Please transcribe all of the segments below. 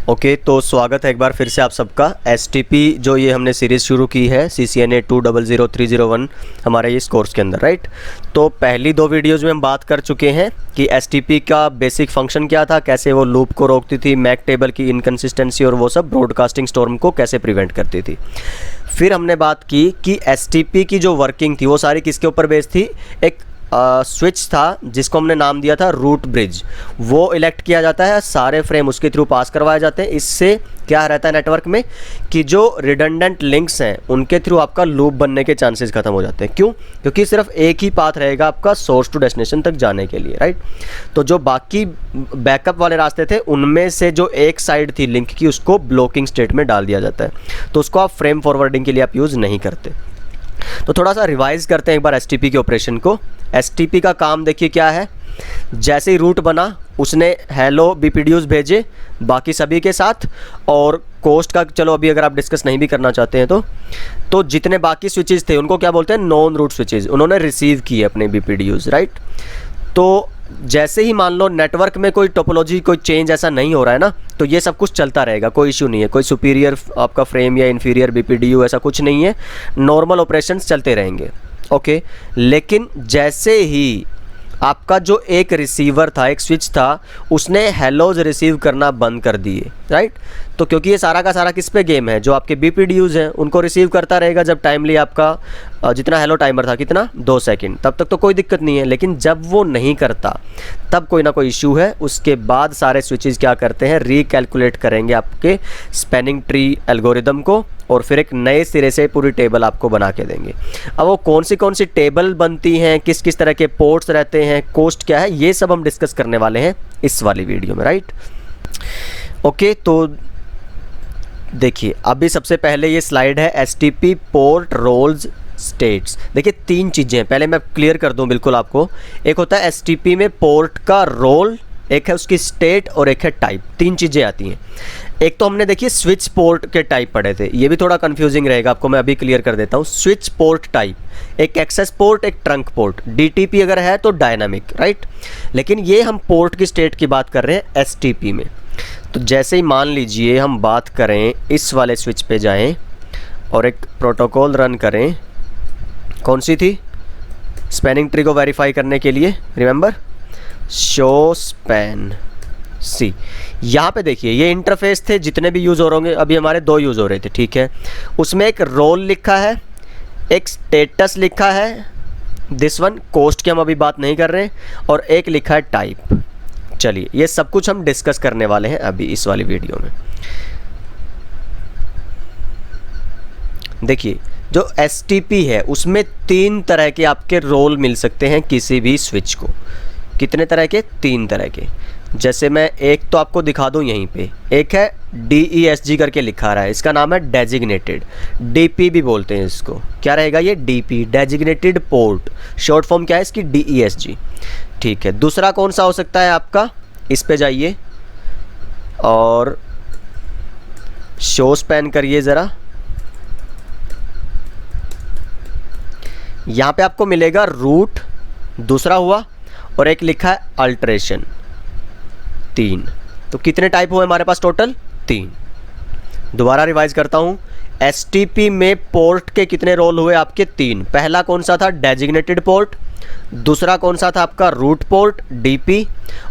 Okay, तो स्वागत है एक बार फिर से आप सबका। STP जो ये हमने सीरीज़ शुरू की है CCNA 200301 हमारे इस कोर्स के अंदर, राइट। तो पहली दो वीडियोज़ में हम बात कर चुके हैं कि STP का बेसिक फंक्शन क्या था, कैसे वो लूप को रोकती थी, मैक टेबल की इनकन्सिस्टेंसी और वो सब ब्रॉडकास्टिंग स्टॉर्म को कैसे प्रिवेंट करती थी। फिर हमने बात की कि STP की जो वर्किंग थी वो सारी किसके ऊपर बेस्ड थी। एक स्विच था जिसको हमने नाम दिया था रूट ब्रिज। वो इलेक्ट किया जाता है, सारे फ्रेम उसके थ्रू पास करवाए जाते हैं। इससे क्या रहता है नेटवर्क में कि जो रिडंडेंट लिंक्स हैं उनके थ्रू आपका लूप बनने के चांसेस खत्म हो जाते हैं। क्यों? क्योंकि सिर्फ एक ही पाथ रहेगा आपका सोर्स टू डेस्टिनेशन तक जाने के लिए, राइट। तो जो बाकी बैकअप वाले रास्ते थे उनमें से जो एक साइड थी लिंक की उसको ब्लॉकिंग स्टेट में डाल दिया जाता है, तो उसको आप फ्रेम फॉरवर्डिंग के लिए आप यूज़ नहीं करते। तो थोड़ा सा रिवाइज करते हैं एक बार STP के ऑपरेशन को। STP का काम देखिए क्या है। जैसे ही रूट बना उसने हेलो BPDUs भेजे बाकी सभी के साथ, और कोस्ट का चलो अभी अगर आप डिस्कस नहीं भी करना चाहते हैं तो जितने बाकी स्विचेस थे उनको क्या बोलते हैं, नॉन रूट स्विचेस, उन्होंने रिसीव किए अपने BPDUs, राइट। तो जैसे ही मान लो नेटवर्क में कोई टोपोलॉजी कोई चेंज ऐसा नहीं हो रहा है ना, तो ये सब कुछ चलता रहेगा, कोई इशू नहीं है। कोई सुपीरियर आपका फ्रेम या इन्फीरियर BPDU ऐसा कुछ नहीं है, नॉर्मल ऑपरेशंस चलते रहेंगे, ओके। लेकिन जैसे ही आपका जो एक रिसीवर था, एक स्विच था, उसने हेलोज रिसीव करना बंद कर दिए, राइट। तो क्योंकि ये सारा का सारा किस पे गेम है, जो आपके BPDUs हैं उनको रिसीव करता रहेगा जब टाइमली आपका जितना हेलो टाइमर था कितना 2 सेकंड, तब तक तो कोई दिक्कत नहीं है। लेकिन जब वो नहीं करता तब कोई ना कोई इशू है। उसके बाद सारे स्विचेस क्या करते हैं, रिकैलकुलेट करेंगे आपके स्पैनिंग ट्री एल्गोरिदम को और फिर एक नए सिरे से पूरी टेबल आपको बना के देंगे। अब वो कौन सी टेबल बनती हैं, किस किस तरह के पोर्ट्स रहते हैं, कोस्ट क्या है, ये सब हम डिस्कस करने वाले हैं इस वाली वीडियो में, राइट। ओके, तो देखिए अभी सबसे पहले ये स्लाइड है STP पोर्ट रोल्स स्टेट्स। देखिए 3 चीज़ें हैं, पहले मैं क्लियर कर दूं बिल्कुल आपको। एक होता है STP में पोर्ट का रोल, एक है उसकी स्टेट और एक है टाइप। 3 चीज़ें आती हैं। एक तो हमने देखिए स्विच पोर्ट के टाइप पढ़े थे, ये भी थोड़ा कंफ्यूजिंग रहेगा आपको, मैं अभी क्लियर कर देता हूँ। स्विच पोर्ट टाइप, एक एक्सेस पोर्ट, एक ट्रंक पोर्ट। DTP अगर है तो डायनामिक, राइट। लेकिन ये हम पोर्ट की स्टेट की बात कर रहे हैं STP में। तो जैसे ही मान लीजिए हम बात करें इस वाले स्विच पे जाएं और एक प्रोटोकॉल रन करें, कौन सी थी, स्पैनिंग ट्री को वेरीफाई करने के लिए, रिमेंबर शो स्पैन सी। यहाँ पे देखिए ये इंटरफेस थे जितने भी यूज़ हो रहे होंगे, अभी हमारे 2 यूज़ हो रहे थे, ठीक है। उसमें एक रोल लिखा है, एक स्टेटस लिखा है, दिस वन कोस्ट की हम अभी बात नहीं कर रहे हैं, और एक लिखा है टाइप। चलिए ये सब कुछ हम डिस्कस करने वाले हैं अभी इस वाली वीडियो में। देखिए जो STP है उसमें 3 तरह के आपके रोल मिल सकते हैं किसी भी स्विच को। कितने तरह के? 3 तरह के। जैसे मैं एक तो आपको दिखा दूं यहीं पे, एक है DESG करके लिखा रहा है, इसका नाम है डेजिग्नेटेड, DP भी बोलते हैं इसको। क्या रहेगा ये? DP, designated port. Short form क्या है इसकी? DESG, ठीक है। दूसरा कौन सा हो सकता है आपका, इस पे जाइए और शो स्पैन करिए ज़रा। यहाँ पे आपको मिलेगा रूट, दूसरा हुआ, और एक लिखा है अल्टरेशन, 3। तो कितने टाइप हुए हमारे पास टोटल? 3। दोबारा रिवाइज करता हूँ। STP में पोर्ट के कितने रोल हुए आपके? 3। पहला कौन सा था? Designated port. दूसरा कौन सा था आपका? Root port, DP।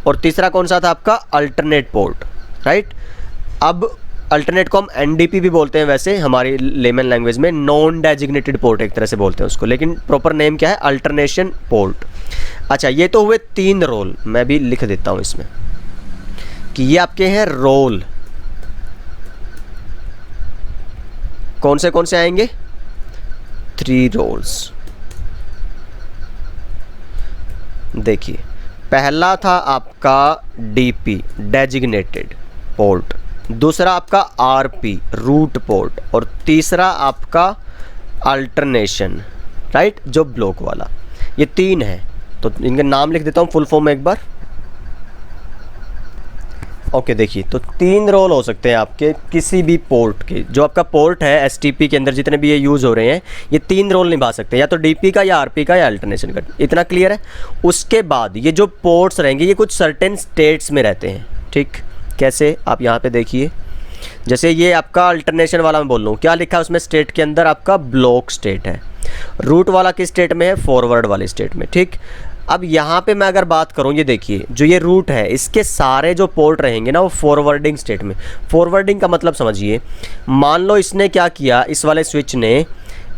और तीसरा कौन सा था आपका? Alternate port, right. अब अल्टरनेट को हम NDP भी बोलते हैं, वैसे हमारी लेमन लैंग्वेज में नॉन डेजिग्नेटेड पोर्ट एक तरह से बोलते हैं उसको, लेकिन प्रॉपर नेम क्या है? Alternation port. अच्छा, ये तो हुए 3 रोल, मैं भी लिख देता हूँ इसमें कि ये आपके हैं रोल। कौन से आएंगे? 3 रोल्स। देखिए पहला था आपका DP, डेजिग्नेटेड पोर्ट। दूसरा आपका RP, रूट पोर्ट। और तीसरा आपका अल्टरनेशन, राइट, जो ब्लॉक वाला। ये 3 है, तो इनके नाम लिख देता हूँ फुल फॉर्म एक बार। ओके, देखिए तो 3 रोल हो सकते हैं आपके किसी भी पोर्ट के। जो आपका पोर्ट है STP के अंदर जितने भी ये यूज़ हो रहे हैं, ये 3 रोल निभा सकते हैं, या तो DP का, या RP का, या अल्टरनेशन का। इतना क्लियर है। उसके बाद ये जो पोर्ट्स रहेंगे ये कुछ सर्टेन स्टेट्स में रहते हैं, ठीक। कैसे? आप यहाँ पे देखिए जैसे ये आपका अल्टरनेशन वाला मैं बोल रहा हूँ, क्या लिखा है उसमें स्टेट के अंदर आपका ब्लॉक स्टेट है। रूट वाला किस स्टेट में है, फॉरवर्ड वाले स्टेट में, ठीक। अब यहाँ पे मैं अगर बात करूँ, ये देखिए जो ये रूट है इसके सारे जो पोर्ट रहेंगे ना वो फॉरवर्डिंग स्टेट में। फॉरवर्डिंग का मतलब समझिए, मान लो इसने क्या किया, इस वाले स्विच ने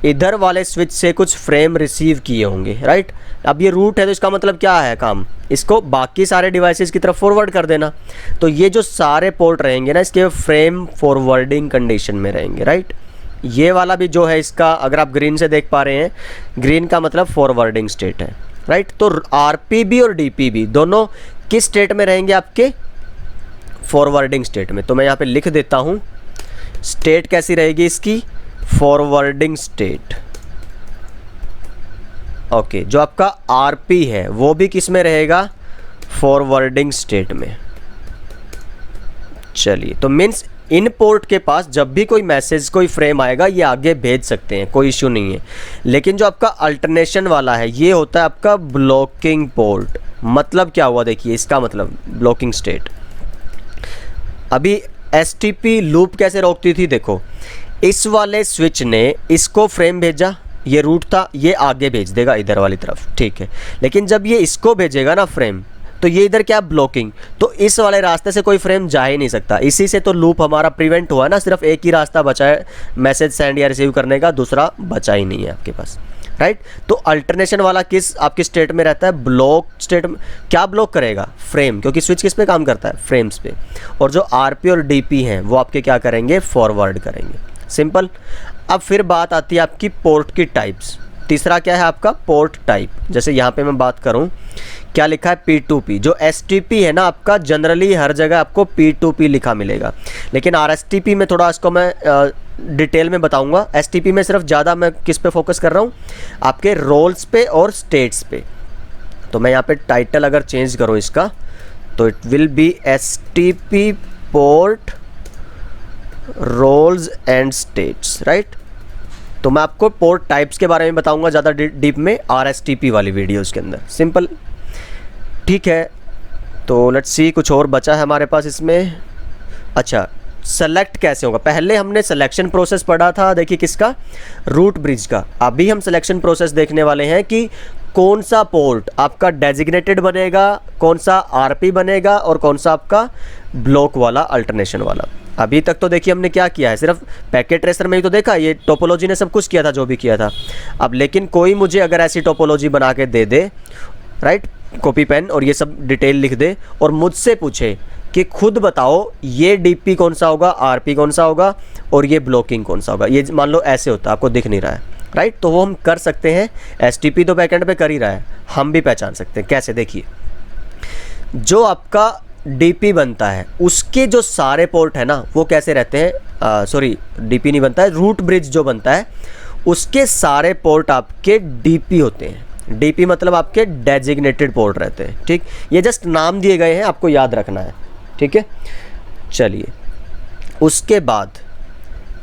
इधर वाले स्विच से कुछ फ्रेम रिसीव किए होंगे, राइट। अब ये रूट है तो इसका मतलब क्या है काम, इसको बाकी सारे डिवाइसेस की तरफ फॉरवर्ड कर देना। तो ये जो सारे पोर्ट रहेंगे ना इसके फ्रेम फॉरवर्डिंग कंडीशन में रहेंगे, राइट। ये वाला भी जो है इसका, अगर आप ग्रीन से देख पा रहे हैं, ग्रीन का मतलब फॉरवर्डिंग स्टेट है, राइट। तो आरपीबी और डीपीबी दोनों किस स्टेट में रहेंगे, आपके फॉरवर्डिंग स्टेट में। तो मैं यहाँ पे लिख देता हूँ, स्टेट कैसी रहेगी इसकी, फॉरवर्डिंग स्टेट। ओके, जो आपका आरपी है वो भी किस में रहेगा, फॉरवर्डिंग स्टेट में। चलिए, तो मीन्स इन पोर्ट के पास जब भी कोई मैसेज, कोई फ्रेम आएगा ये आगे भेज सकते हैं, कोई इश्यू नहीं है। लेकिन जो आपका अल्टरनेशन वाला है ये होता है आपका ब्लॉकिंग पोर्ट। मतलब क्या हुआ, देखिए इसका मतलब ब्लॉकिंग स्टेट। अभी एसटीपी लूप कैसे रोकती थी, देखो इस वाले स्विच ने इसको फ्रेम भेजा, ये रूट था, ये आगे भेज देगा इधर वाली तरफ, ठीक है। लेकिन जब ये इसको भेजेगा ना फ्रेम, तो ये इधर क्या, ब्लॉकिंग। तो इस वाले रास्ते से कोई फ्रेम जा ही नहीं सकता। इसी से तो लूप हमारा प्रिवेंट हुआ ना, सिर्फ एक ही रास्ता बचा है मैसेज सेंड या रिसीव करने का, दूसरा बचा ही नहीं है आपके पास, राइट। तो अल्टरनेशन वाला किस आपकी स्टेट में रहता है, ब्लॉक स्टेट में। क्या ब्लॉक करेगा, फ्रेम, क्योंकि स्विच किस पे काम करता है, फ्रेम्स पे। और जो आरपी और डीपी हैं वो आपके क्या करेंगे, फॉरवर्ड करेंगे, सिंपल। अब फिर बात आती है आपकी पोर्ट की टाइप्स। तीसरा क्या है आपका, पोर्ट टाइप। जैसे यहाँ पे मैं बात करूँ, क्या लिखा है, P2P। जो STP है ना आपका, जनरली हर जगह आपको P2P लिखा मिलेगा, लेकिन RSTP में थोड़ा इसको मैं डिटेल में बताऊंगा। STP में सिर्फ ज़्यादा मैं किस पे फोकस कर रहा हूँ, आपके रोल्स पे और स्टेट्स पे। तो मैं यहाँ पे टाइटल अगर चेंज करूँ इसका, तो it will be STP port roles and states, right. तो मैं आपको पोर्ट टाइप्स के बारे में बताऊंगा ज़्यादा डीप में RSTP वाली वीडियोज़ के अंदर, सिंपल, ठीक है। तो लेट्स सी, कुछ और बचा है हमारे पास इसमें। अच्छा, सेलेक्ट कैसे होगा, पहले हमने सिलेक्शन प्रोसेस पढ़ा था, देखिए किसका, रूट ब्रिज का। अभी हम सिलेक्शन प्रोसेस देखने वाले हैं कि कौन सा पोर्ट आपका डेजिग्नेटेड बनेगा, कौन सा आरपी बनेगा और कौन सा आपका ब्लॉक वाला, अल्टरनेशन वाला। अभी तक तो देखिए हमने क्या किया है, सिर्फ पैकेट ट्रेसर में ही तो देखा, ये टोपोलॉजी ने सब कुछ किया था जो भी किया था। अब लेकिन कोई मुझे अगर ऐसी टोपोलॉजी बना के दे दे, राइट, कॉपी पेन, और ये सब डिटेल लिख दे और मुझसे पूछे कि खुद बताओ ये डीपी कौन सा होगा, आरपी कौन सा होगा और ये ब्लॉकिंग कौन सा होगा, ये मान लो ऐसे होता है, आपको दिख नहीं रहा है, राइट। तो वो हम कर सकते हैं, एसटीपी तो बैकएंड पे कर ही रहा है, हम भी पहचान सकते हैं। कैसे, देखिए जो आपका डीपी बनता है उसके जो सारे पोर्ट है ना वो कैसे रहते हैं, सॉरी डीपी नहीं बनता है, रूट ब्रिज जो बनता है उसके सारे पोर्ट आपके डीपी होते हैं। डीपी मतलब आपके डेजिग्नेटेड पोर्ट रहते हैं, ठीक। ये जस्ट नाम दिए गए हैं, आपको याद रखना है, ठीक है। चलिए, उसके बाद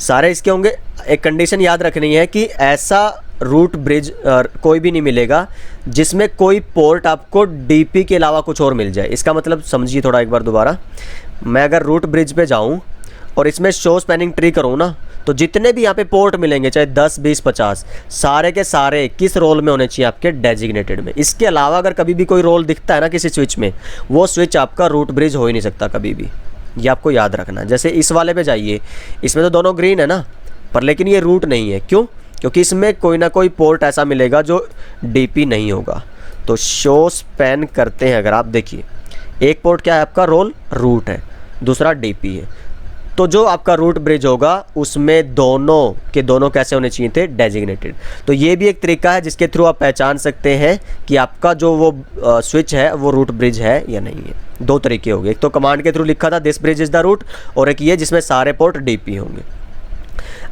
सारे इसके होंगे। एक कंडीशन याद रखनी है कि ऐसा रूट ब्रिज कोई भी नहीं मिलेगा जिसमें कोई पोर्ट आपको डीपी के अलावा कुछ और मिल जाए। इसका मतलब समझिए थोड़ा एक बार दोबारा, मैं अगर रूट ब्रिज पे जाऊं और इसमें शो स्पैनिंग ट्री करूं ना, तो जितने भी यहाँ पे पोर्ट मिलेंगे, चाहे 10, 20, 50, सारे के सारे किस रोल में होने चाहिए, आपके डेजिग्नेटेड में। इसके अलावा अगर कभी भी कोई रोल दिखता है ना किसी स्विच में, वो स्विच आपका रूट ब्रिज हो ही नहीं सकता कभी भी, ये आपको याद रखना है। जैसे इस वाले पे जाइए, इसमें तो दोनों ग्रीन है ना, पर लेकिन ये रूट नहीं है, क्यों, क्योंकि इसमें कोई ना कोई पोर्ट ऐसा मिलेगा जो डीपी नहीं होगा। तो शो स्पैन करते हैं अगर आप देखिए, एक पोर्ट क्या है आपका, रोल रूट है, दूसरा डीपी है। तो जो आपका रूट ब्रिज होगा उसमें दोनों के दोनों कैसे होने चाहिए थे, डेजिग्नेटेड। तो ये भी एक तरीका है जिसके थ्रू आप पहचान सकते हैं कि आपका जो वो स्विच है वो रूट ब्रिज है या नहीं है। दो तरीके हो गए, एक तो कमांड के थ्रू लिखा था this bridge is the root, और एक ये जिसमें सारे पोर्ट डीपी होंगे।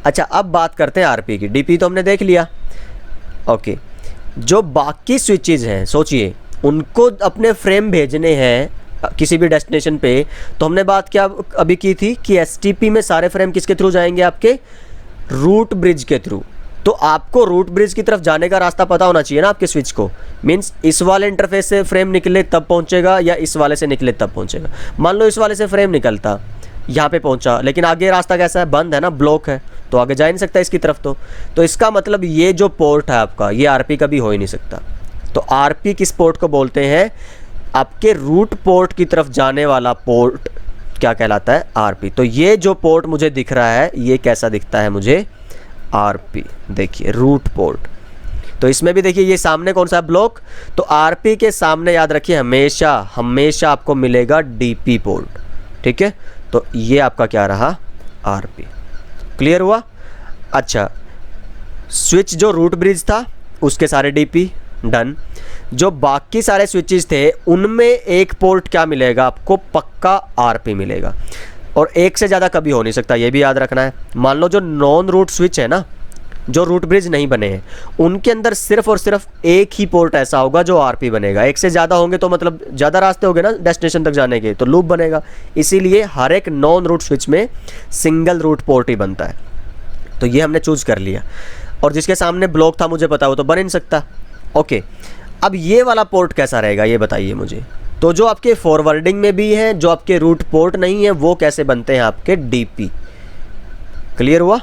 अच्छा, अब बात करते हैं आरपी की। डीपी तो हमने देख लिया, ओके। जो बाकी स्विचेज हैं, सोचिए उनको अपने फ्रेम भेजने हैं किसी भी डेस्टिनेशन पे, तो हमने बात क्या अभी की थी कि एसटीपी में सारे फ्रेम किसके थ्रू जाएंगे, आपके रूट ब्रिज के थ्रू। तो आपको रूट ब्रिज की तरफ जाने का रास्ता पता होना चाहिए ना आपके स्विच को। मीन्स इस वाले इंटरफेस से फ्रेम निकले तब पहुंचेगा या इस वाले से निकले तब पहुंचेगा। मान लो इस वाले से फ्रेम निकलता यहाँ पे पहुँचा, लेकिन आगे रास्ता कैसा है, बंद है ना, ब्लॉक है, तो आगे जा ही नहीं सकता इसकी तरफ। तो इसका मतलब ये जो पोर्ट है आपका, ये आरपी कभी हो ही नहीं सकता। तो आरपी किस पोर्ट को बोलते हैं, आपके रूट पोर्ट की तरफ जाने वाला पोर्ट क्या कहलाता है, आरपी। तो ये जो पोर्ट मुझे दिख रहा है ये कैसा दिखता है मुझे, आरपी। देखिए रूट पोर्ट, तो इसमें भी देखिए ये सामने कौन सा है, ब्लॉक। तो आरपी के सामने याद रखिए हमेशा हमेशा आपको मिलेगा डीपी पोर्ट, ठीक है। तो ये आपका क्या रहा, आरपी। क्लियर हुआ। अच्छा, स्विच जो रूट ब्रिज था उसके सारे डीपी डन। जो बाकी सारे स्विचेस थे उनमें एक पोर्ट क्या मिलेगा आपको, पक्का आरपी मिलेगा, और एक से ज़्यादा कभी हो नहीं सकता, ये भी याद रखना है। मान लो जो नॉन रूट स्विच है ना, जो रूट ब्रिज नहीं बने हैं, उनके अंदर सिर्फ और सिर्फ एक ही पोर्ट ऐसा होगा जो आरपी बनेगा। एक से ज़्यादा होंगे तो मतलब ज़्यादा रास्ते होंगे ना डेस्टिनेशन तक जाने के, तो लूप बनेगा। इसीलिए हर एक नॉन रूट स्विच में सिंगल रूट पोर्ट ही बनता है। तो ये हमने चूज़ कर लिया, और जिसके सामने ब्लॉक था मुझे पता, वो तो बन ही नहीं सकता। ओके, अब ये वाला पोर्ट कैसा रहेगा ये बताइए मुझे। तो जो आपके फॉरवर्डिंग में भी हैं, जो आपके रूट पोर्ट नहीं है, वो कैसे बनते हैं आपके, डीपी। क्लियर हुआ।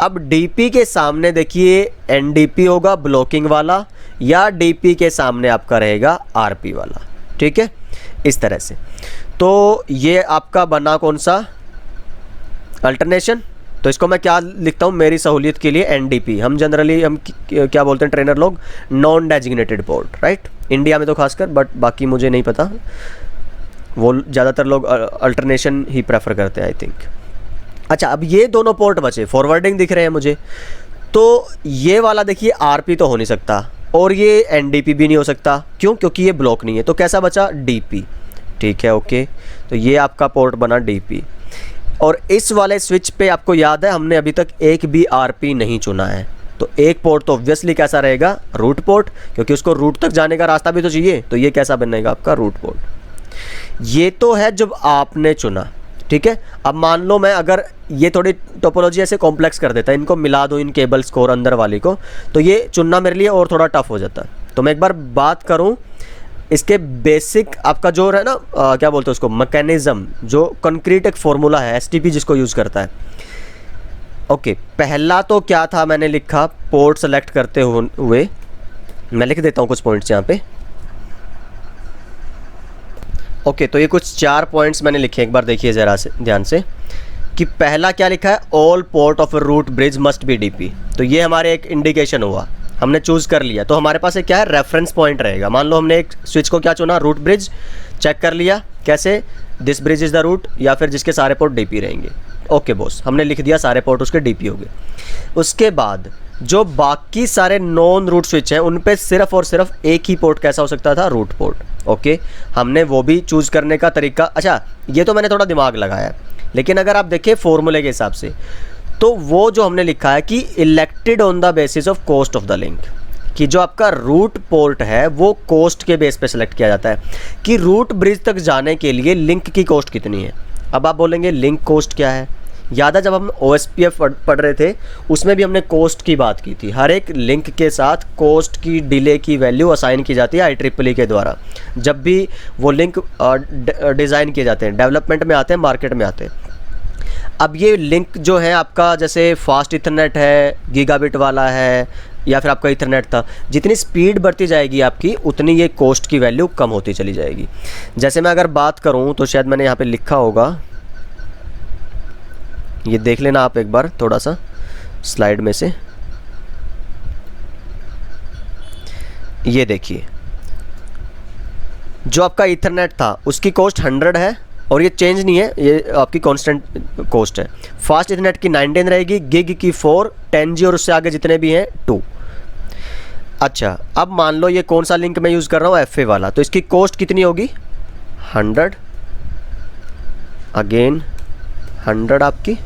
अब डीपी के सामने देखिए एनडीपी होगा ब्लॉकिंग वाला, या डीपी के सामने आपका रहेगा आरपी वाला, ठीक है, इस तरह से। तो ये आपका बना कौन सा, अल्टरनेशन। तो इसको मैं क्या लिखता हूँ मेरी सहूलियत के लिए, एनडीपी। हम जनरली हम क्या बोलते हैं ट्रेनर लोग, non designated port, right, India में तो खासकर, बट बाकी मुझे नहीं पता, वो ज़्यादातर लोग अल्टरनेशन ही प्रेफर करते हैं आई थिंक। अच्छा, अब ये दोनों पोर्ट बचे, फॉरवर्डिंग दिख रहे हैं मुझे, तो ये वाला देखिए आरपी तो हो नहीं सकता, और ये एनडीपी भी नहीं हो सकता, क्यों, क्योंकि ये ब्लॉक नहीं है। तो कैसा बचा, डीपी, ठीक है, ओके। तो ये आपका पोर्ट बना डीपी, और इस वाले स्विच पे आपको याद है हमने अभी तक एक भी आरपी नहीं चुना है। तो एक पोर्ट तो ऑब्वियसली कैसा रहेगा, रूट पोर्ट, क्योंकि उसको रूट तक जाने का रास्ता भी तो चाहिए। तो ये कैसा बनेगा आपका, रूट पोर्ट। ये तो है जब आपने चुना, ठीक है। अब मान लो मैं अगर ये थोड़ी टोपोलॉजी ऐसे कॉम्प्लेक्स कर देता, इनको मिला दो इन केबल्स को और अंदर वाली को, तो ये चुनना मेरे लिए और थोड़ा टफ हो जाता। तो मैं एक बार बात करूँ इसके बेसिक आपका जो है ना क्या बोलते हैं उसको, मैकेनिज्म, जो कंक्रीट एक फॉर्मूला है एसटीपी जिसको यूज़ करता है। ओके, पहला तो क्या था मैंने लिखा, पोर्ट सेलेक्ट करते हुए मैं लिख देता हूँ कुछ पॉइंट्स यहाँ पे। ओके, तो ये कुछ 4 पॉइंट्स मैंने लिखे, एक बार देखिए ज़रा से ध्यान से, कि पहला क्या लिखा है, all port of a root bridge must be DP. तो ये हमारे एक इंडिकेशन हुआ, हमने चूज़ कर लिया। तो हमारे पास एक क्या है, रेफरेंस पॉइंट रहेगा। मान लो हमने एक स्विच को क्या चुना, रूट ब्रिज, चेक कर लिया कैसे, this bridge is the root, या फिर जिसके सारे पोर्ट डीपी रहेंगे। ओके बॉस, हमने लिख दिया सारे पोर्ट उसके डीपी हो गए। उसके बाद जो बाकी सारे नॉन रूट स्विच हैं उन पे सिर्फ और सिर्फ एक ही पोर्ट कैसा हो सकता था, रूट पोर्ट। ओके, हमने वो भी चूज़ करने का तरीका, अच्छा ये तो मैंने थोड़ा दिमाग लगाया, लेकिन अगर आप देखें फॉर्मूले के हिसाब से, तो वो जो हमने लिखा है कि elected on the basis of cost of the link, कि जो आपका रूट पोर्ट है वो कॉस्ट के बेस पे सेलेक्ट किया जाता है, कि रूट ब्रिज तक जाने के लिए लिंक की कॉस्ट कितनी है। अब आप बोलेंगे लिंक कॉस्ट क्या है, याद है जब हम OSPF पढ़ रहे थे उसमें भी हमने कॉस्ट की बात की थी। हर एक लिंक के साथ कॉस्ट की, डिले की वैल्यू असाइन की जाती है IEEE के द्वारा, जब भी वो लिंक डिज़ाइन किए जाते हैं, डेवलपमेंट में आते हैं, मार्केट में आते हैं। अब ये लिंक जो है आपका, जैसे फास्ट इथरनेट है, गीगाबिट वाला है, या फिर आपका इथरनेट था, जितनी स्पीड बढ़ती जाएगी आपकी उतनी ये कॉस्ट की वैल्यू कम होती चली जाएगी। जैसे मैं अगर बात करूं तो शायद मैंने यहाँ पे लिखा होगा, ये देख लेना आप एक बार थोड़ा सा स्लाइड में से, ये देखिए जो आपका इथरनेट था उसकी कॉस्ट 100 है, और ये चेंज नहीं है, ये आपकी कांस्टेंट कॉस्ट है। फास्ट इथरनेट की 19 रहेगी, गिग की 4, 10G और उससे आगे जितने भी हैं 2। अच्छा, अब मान लो ये कौन सा लिंक मैं यूज़ कर रहा हूँ, FA वाला, तो इसकी कॉस्ट कितनी होगी, 100, अगेन 100 आपकी।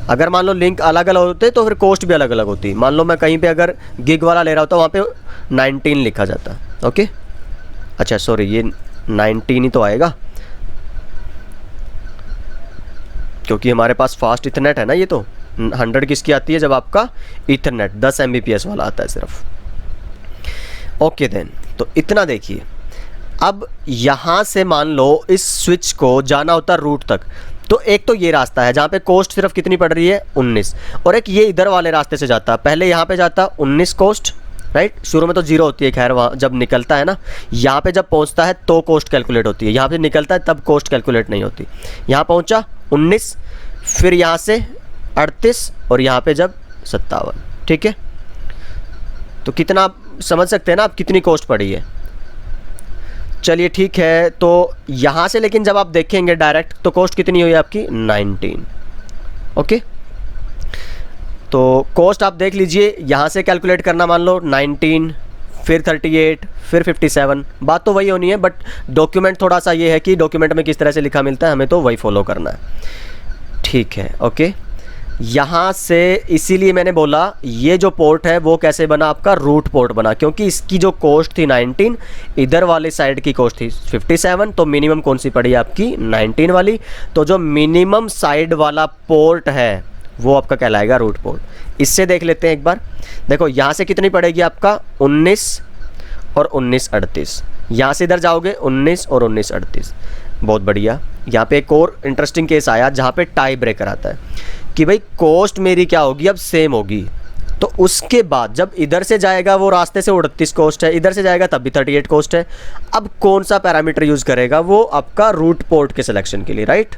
अगर मान लो लिंक अलग अलग होते तो फिर कॉस्ट भी अलग अलग होती। मान लो मैं कहीं पे अगर गिग वाला ले रहा होता, वहाँ पे 19 लिखा जाता। ओके, अच्छा सॉरी, ये 19 ही तो आएगा क्योंकि हमारे पास फास्ट इथरनेट है ना। ये तो 100 किसकी आती है, जब आपका इथरनेट 10 Mbps वाला आता है सिर्फ। ओके देन, तो इतना देखिए। अब यहाँ से मान लो इस स्विच को जाना होता रूट तक, तो एक तो ये रास्ता है जहाँ पे कोस्ट सिर्फ कितनी पड़ रही है 19, और एक ये इधर वाले रास्ते से जाता है, पहले यहाँ पे जाता 19 कोस्ट, राइट। शुरू में तो 0 होती है, खैर वहाँ जब निकलता है ना, यहाँ पे जब पहुँचता है तो कोस्ट कैलकुलेट होती है, यहाँ पे निकलता है तब कोस्ट कैलकुलेट नहीं होती। यहाँ पहुँचा 19, फिर यहाँ से 38 और यहाँ पे जब 57, ठीक है। तो कितना आप समझ सकते हैं ना आप कितनी कोस्ट पड़ी है। चलिए ठीक है, तो यहाँ से लेकिन जब आप देखेंगे डायरेक्ट तो कोस्ट कितनी हुई आपकी 19, ओके। तो कोस्ट आप देख लीजिए, यहाँ से कैलकुलेट करना, मान लो 19, फिर 38, फिर 57, बात तो वही होनी है, बट डॉक्यूमेंट थोड़ा सा ये है कि डॉक्यूमेंट में किस तरह से लिखा मिलता है, हमें तो वही फॉलो करना है, ठीक है, ओके। यहाँ से इसीलिए मैंने बोला ये जो पोर्ट है वो कैसे बना, आपका रूट पोर्ट बना, क्योंकि इसकी जो कोस्ट थी 19, इधर वाले साइड की कोस्ट थी 57, तो मिनिमम कौन सी पड़ी आपकी 19 वाली। तो जो मिनिमम साइड वाला पोर्ट है वो आपका कहलाएगा रूट पोर्ट। इससे देख लेते हैं एक बार, देखो यहाँ से कितनी पड़ेगी आपका 19 और 19 38, यहाँ से इधर जाओगे 19 और 19 38, बहुत बढ़िया। यहाँ पे एक और इंटरेस्टिंग केस आया जहाँ पे टाई ब्रेकर आता है कि भाई कोस्ट मेरी क्या होगी, अब सेम होगी। तो उसके बाद जब इधर से जाएगा वो रास्ते से 38 कोस्ट है, इधर से जाएगा तब भी 38 कोस्ट है। अब कौन सा पैरामीटर यूज़ करेगा, वो आपका रूट पोर्ट के सिलेक्शन के लिए, राइट।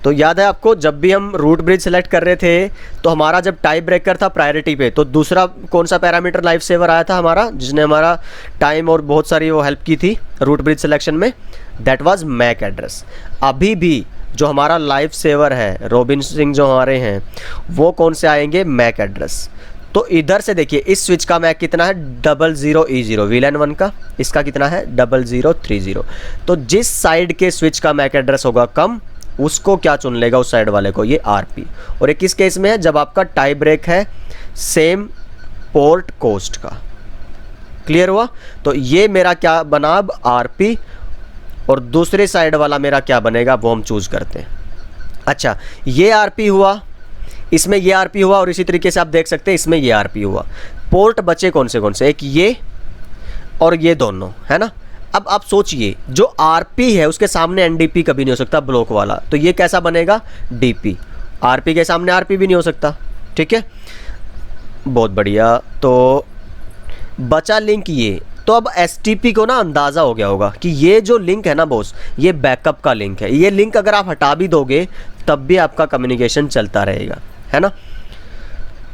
तो याद है आपको, जब भी हम रूट ब्रिज सेलेक्ट कर रहे थे तो हमारा जब टाई ब्रेकर था प्रायोरिटी पे, तो दूसरा कौन सा पैरामीटर लाइफ सेवर आया था हमारा, जिसने हमारा टाइम और बहुत सारी वो हेल्प की थी रूट ब्रिज सिलेक्शन में, दैट वाज मैक एड्रेस। अभी भी जो हमारा लाइफ सेवर है रॉबिन सिंह जो हमारे हैं, वो कौन से आएंगे, मैक एड्रेस। तो इधर से देखिए इस स्विच का मैक कितना है 00E0, VLAN 1 का, इसका कितना है 0030। तो जिस साइड के स्विच का मैक एड्रेस होगा कम, उसको क्या चुन लेगा, उस साइड वाले को, ये RP। और एक किस केस में है, जब आपका टाई ब्रेक है सेम पोर्ट कोस्ट का, क्लियर हुआ। तो ये मेरा क्या बना अब RP, और दूसरे साइड वाला मेरा क्या बनेगा वो हम चूज करते हैं। अच्छा, ये RP हुआ, इसमें ये RP हुआ, और इसी तरीके से आप देख सकते हैं इसमें ये RP हुआ। पोर्ट बचे कौन से, एक ये और ये दोनों, है ना। अब आप सोचिए जो RP है उसके सामने NDP कभी नहीं हो सकता, ब्लॉक वाला, तो ये कैसा बनेगा DP। RP के सामने RP भी नहीं हो सकता, ठीक है, बहुत बढ़िया। तो बचा लिंक ये, तो अब STP को ना अंदाज़ा हो गया होगा कि ये जो लिंक है ना बॉस, ये बैकअप का लिंक है। ये लिंक अगर आप हटा भी दोगे तब भी आपका कम्युनिकेशन चलता रहेगा, है ना।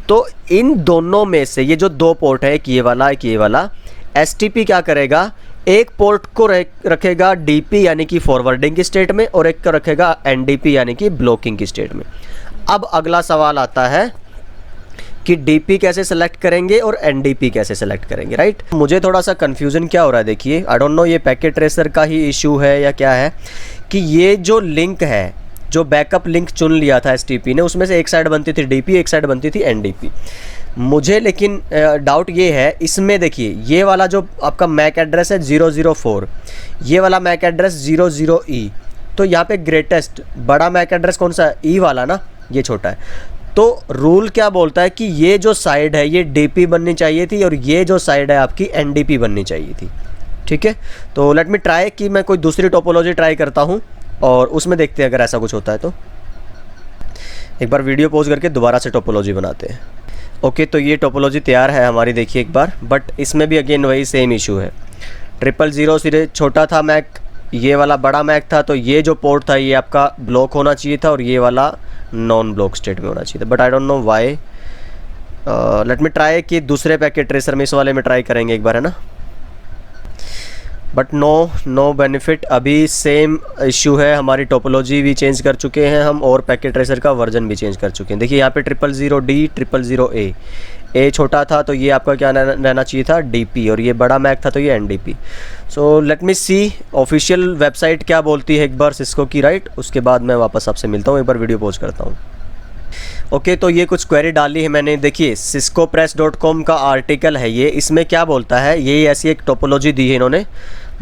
तो इन दोनों में से ये जो दो पोर्ट है, एक ये वाला एक ये वाला, STP क्या करेगा, एक पोर्ट को रखेगा DP यानी कि फॉरवर्डिंग की स्टेट में, और एक को रखेगा NDP यानी कि ब्लॉकिंग की स्टेट में। अब अगला सवाल आता है कि DP कैसे सेलेक्ट करेंगे और NDP कैसे सेलेक्ट करेंगे, राइट। मुझे थोड़ा सा कन्फ्यूज़न क्या हो रहा है, देखिए, आई डोंट नो ये पैकेट ट्रेसर का ही इशू है या क्या है, कि ये जो लिंक है, जो बैकअप लिंक चुन लिया था STP ने, उसमें से एक साइड बनती थी DP, एक साइड बनती थी NDP। मुझे लेकिन डाउट ये है, इसमें देखिए ये वाला जो आपका मैक एड्रेस है 004, ये वाला मैक एड्रेस 00E, तो यहाँ पे ग्रेटेस्ट बड़ा मैक एड्रेस कौन सा है, E वाला ना, ये छोटा है। तो रूल क्या बोलता है कि ये जो साइड है ये DP बननी चाहिए थी, और ये जो साइड है आपकी NDP बननी चाहिए थी, ठीक है। तो लेट मी ट्राई कि मैं कोई दूसरी टोपोलॉजी ट्राई करता हूँ और उसमें देखते हैं अगर ऐसा कुछ होता है तो। एक बार वीडियो पॉज करके दोबारा से टोपोलॉजी बनाते हैं। ओके, तो ये टोपोलॉजी तैयार है हमारी, देखिए एक बार, बट इसमें भी अगेन वही सेम इशू है। 000 सिरे छोटा था मैक, ये वाला बड़ा मैक था, तो ये जो पोर्ट था ये आपका ब्लॉक होना चाहिए था, और ये वाला नॉन ब्लॉक स्टेट में होना चाहिए था, but I don't know why. Let me try कि दूसरे पैकेट ट्रेसर में इस वाले में ट्राई करेंगे एक बार, है ना, बट नो बेनिफिट। अभी सेम इश्यू है, हमारी टोपोलॉजी भी चेंज कर चुके हैं हम, और पैकेट ट्रेसर का वर्जन भी चेंज कर चुके हैं। देखिए यहाँ पे 000D 000A, ए छोटा था तो ये आपका क्या रहना चाहिए था DP, और ये बड़ा मैक था तो ये NDP। सो लेट मी सी ऑफिशियल वेबसाइट क्या बोलती है एक बार सिस्को की, राइट। उसके बाद मैं वापस आपसे मिलता हूँ, एक बार वीडियो पॉज करता हूँ। ओके, तो ये कुछ क्वेरी डाली है मैंने, देखिए ciscopress.com का आर्टिकल है ये, इसमें क्या बोलता है, ये ऐसी एक टोपोलॉजी दी है इन्होंने।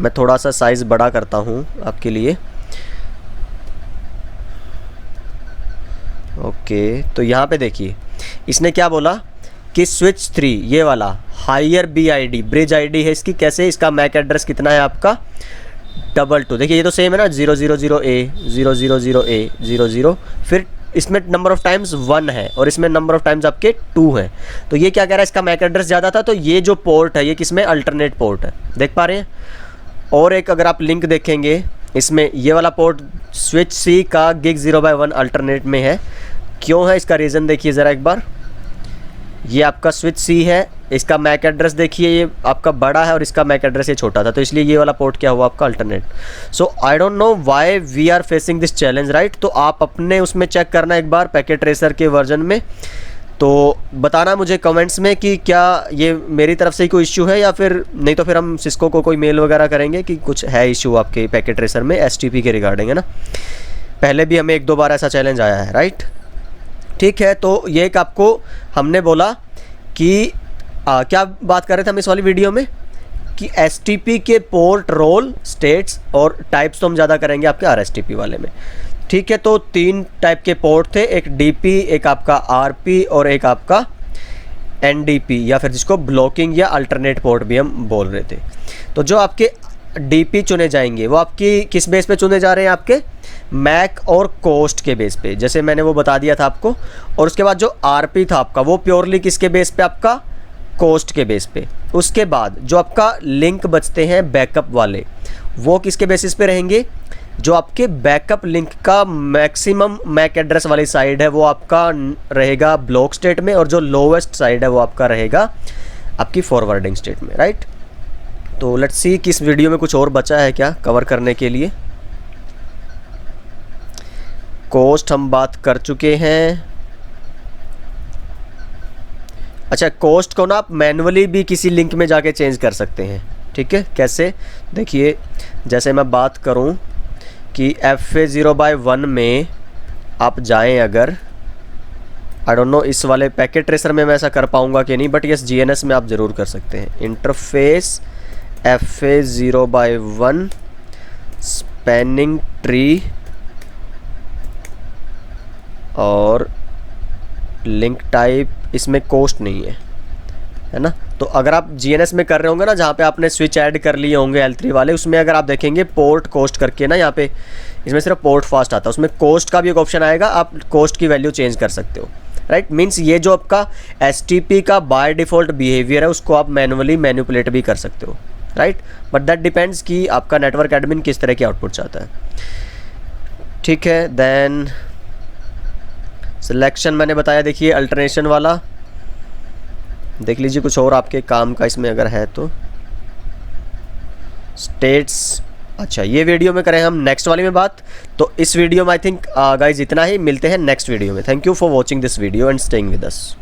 मैं थोड़ा सा साइज़ बड़ा करता हूँ आपके लिए। ओके, तो यहाँ पे देखिए इसने क्या बोला कि स्विच 3 ये वाला हायर BID ब्रिज ID है इसकी, कैसे, इसका मैक एड्रेस कितना है आपका 22, देखिए ये तो सेम है ना, 000A 000A 00, फिर इसमें नंबर ऑफ़ टाइम्स 1 है और इसमें नंबर ऑफ़ टाइम्स आपके 2 हैं। तो ये क्या कह रहा है, इसका मैक एड्रेस ज़्यादा था, तो ये जो पोर्ट है ये किसमें, अल्टरनेट पोर्ट है, देख पा रहे हैं। और एक अगर आप लिंक देखेंगे इसमें, ये वाला पोर्ट स्विच सी का गिग 0/1 अल्टरनेट में है। क्यों है, इसका रीज़न देखिए ज़रा एक बार। ये आपका स्विच सी है, इसका मैक एड्रेस देखिए ये आपका बड़ा है और इसका मैक एड्रेस ये छोटा था, तो इसलिए ये वाला पोर्ट क्या हुआ आपका, alternate. So I don't know why we are facing this challenge, right. तो आप अपने उसमें चेक करना एक बार पैकेट ट्रेसर के वर्जन में, तो बताना मुझे कमेंट्स में कि क्या ये मेरी तरफ से ही कोई इश्यू है, या फिर नहीं तो फिर हम सिस्को को कोई मेल वगैरह करेंगे कि कुछ है इशू आपके पैकेट ट्रेसर में STP के रिगार्डिंग, है ना। पहले भी हमें 1-2 बार ऐसा चैलेंज आया है, राइट। ठीक है, तो ये एक आपको हमने बोला कि क्या बात कर रहे थे हम इस वाली वीडियो में, कि STP के पोर्ट, रोल, स्टेट्स और टाइप्स तो हम ज़्यादा करेंगे आपके RSTP वाले में। ठीक है, तो 3 टाइप के पोर्ट थे, एक DP, एक आपका RP और एक आपका NDP, या फिर जिसको ब्लॉकिंग या अल्टरनेट पोर्ट भी हम बोल रहे थे। तो जो आपके DP चुने जाएंगे वो आपकी किस बेस पे चुने जा रहे हैं, आपके मैक और कोस्ट के बेस पे, जैसे मैंने वो बता दिया था आपको। और उसके बाद जो RP था आपका, वो प्योरली किसके बेस पे, आपका कोस्ट के बेस पे। उसके बाद जो आपका लिंक बचते हैं बैकअप वाले, वो किसके बेसिस पे रहेंगे, जो आपके बैकअप लिंक का मैक्सिमम मैक एड्रेस वाली साइड है वो आपका रहेगा ब्लॉक स्टेट में, और जो लोवेस्ट साइड है वो आपका रहेगा आपकी फॉरवर्डिंग स्टेट में, राइट। तो लेट्स सी कि इस वीडियो में कुछ और बचा है क्या कवर करने के लिए। कोस्ट हम बात कर चुके हैं। अच्छा, कोस्ट को ना आप मैनुअली भी किसी लिंक में जाके चेंज कर सकते हैं, ठीक है। कैसे, देखिए जैसे मैं बात करूं कि FA 0/1 में आप जाएं अगर, आई डोंट नो इस वाले पैकेट ट्रेसर में मैं ऐसा कर पाऊंगा कि नहीं, बट यस GNS में आप ज़रूर कर सकते हैं। इंटरफेस FA 0/1 स्पैनिंग ट्री और लिंक टाइप, इसमें कोस्ट नहीं है ना। तो अगर आप GNS में कर रहे होंगे ना, जहाँ पे आपने स्विच ऐड कर लिए होंगे L3 वाले, उसमें अगर आप देखेंगे पोर्ट कोस्ट करके ना, यहाँ पे इसमें सिर्फ पोर्ट फास्ट आता है, उसमें कोस्ट का भी एक ऑप्शन आएगा, आप कोस्ट की वैल्यू चेंज कर सकते हो, राइट। मीन्स ये जो आपका STP का बाय डिफ़ॉल्ट बिहेवियर है उसको आप मैनुअली मैनिपुलेट भी कर सकते हो, राइट। बट दैट डिपेंड्स कि आपका नेटवर्क एडमिन किस तरह की आउटपुट चाहता है। ठीक है, देन सिलेक्शन मैंने बताया, देखिए अल्टरनेशन वाला देख लीजिए, कुछ और आपके काम का इसमें अगर है तो। स्टेट्स, अच्छा ये वीडियो में करें हम नेक्स्ट वाली में बात। तो इस वीडियो में आई थिंक गाइज इतना ही, मिलते हैं नेक्स्ट वीडियो में। Thank you for watching this video and staying with us.